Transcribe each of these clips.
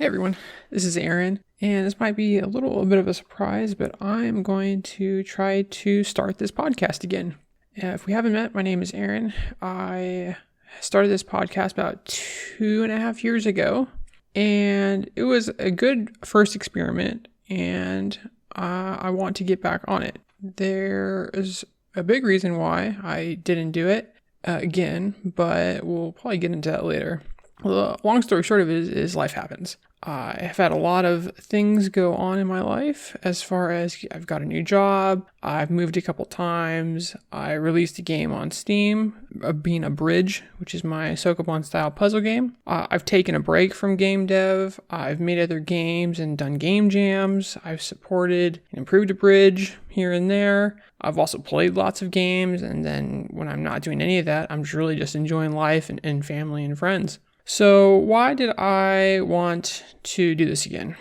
Hey everyone, this is Aaron, and this might be a little bit of a surprise, but I'm going to try to start this podcast again. If we haven't met, my name is Aaron. I started this podcast about 2.5 years ago, and it was a good first experiment, and I want to get back on it. There is a big reason why I didn't do it again, but we'll probably get into that later. The long story short of it is life happens. I have had a lot of things go on in my life as far as I've got a new job, I've moved a couple times, I released a game on Steam, being a Bridge, which is my Sokoban style puzzle game. I've taken a break from game dev, I've made other games and done game jams, I've supported and improved a Bridge here and there. I've also played lots of games, and then when I'm not doing any of that, I'm really just enjoying life and family and friends. So why did I want to do this again?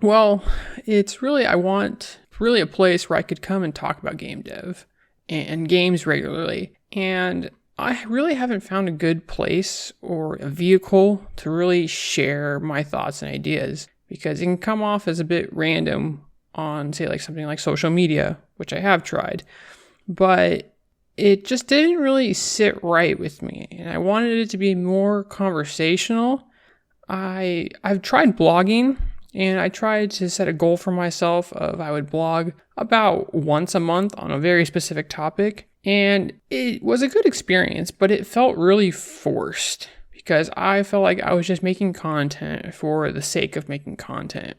Well, I want a place where I could come and talk about game dev and games regularly. And I really haven't found a good place or a vehicle to really share my thoughts and ideas, because it can come off as a bit random on, say, like something like social media, which I have tried. But it just didn't really sit right with me, and I wanted it to be more conversational. I've tried blogging, and I tried to set a goal for myself of I would blog about once a month on a very specific topic, and it was a good experience, but it felt really forced because I felt like I was just making content for the sake of making content.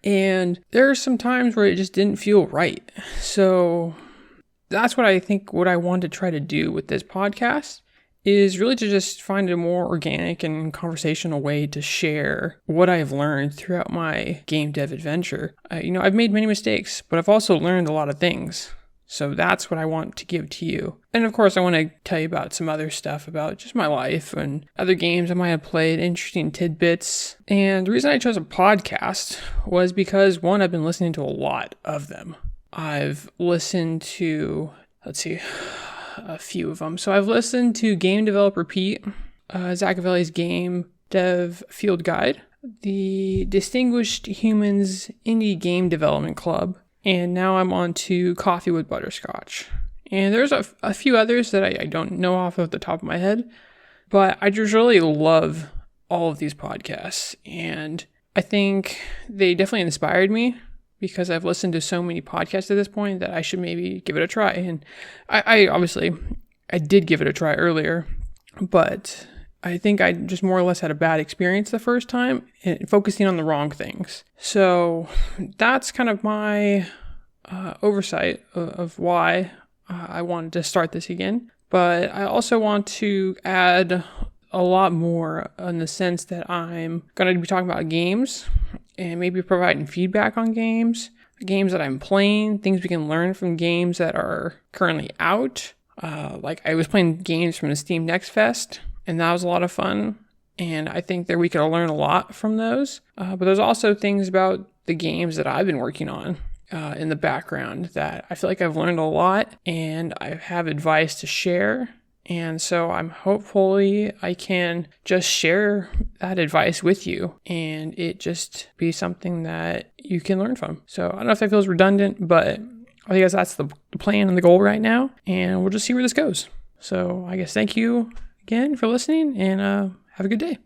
And there are some times where it just didn't feel right. So that's what I want to try to do with this podcast, is really to just find a more organic and conversational way to share what I've learned throughout my game dev adventure. I've made many mistakes, but I've also learned a lot of things. So that's what I want to give to you. And of course, I want to tell you about some other stuff about just my life and other games I might have played, interesting tidbits. And the reason I chose a podcast was because, one, I've been listening to a lot of them. I've listened to, a few of them. So I've listened to Game Developer Pete, Zachavelli's Game Dev Field Guide, the Distinguished Humans Indie Game Development Club, and now I'm on to Coffee with Butterscotch. And there's a few others that I don't know off of the top of my head, but I just really love all of these podcasts. And I think they definitely inspired me, because I've listened to so many podcasts at this point that I should maybe give it a try. And I obviously did give it a try earlier, but I think I just more or less had a bad experience the first time and focusing on the wrong things. So that's kind of my oversight of why I wanted to start this again. But I also want to add a lot more in the sense that I'm going to be talking about games and maybe providing feedback on games that I'm playing, things we can learn from games that are currently out. Like I was playing games from the Steam Next Fest, and that was a lot of fun. And I think that we could learn a lot from those. But there's also things about the games that I've been working on in the background that I feel like I've learned a lot, and I have advice to share. And so hopefully I can just share that advice with you and it just be something that you can learn from. So I don't know if that feels redundant, but I guess that's the plan and the goal right now. And we'll just see where this goes. So I guess thank you again for listening, and have a good day.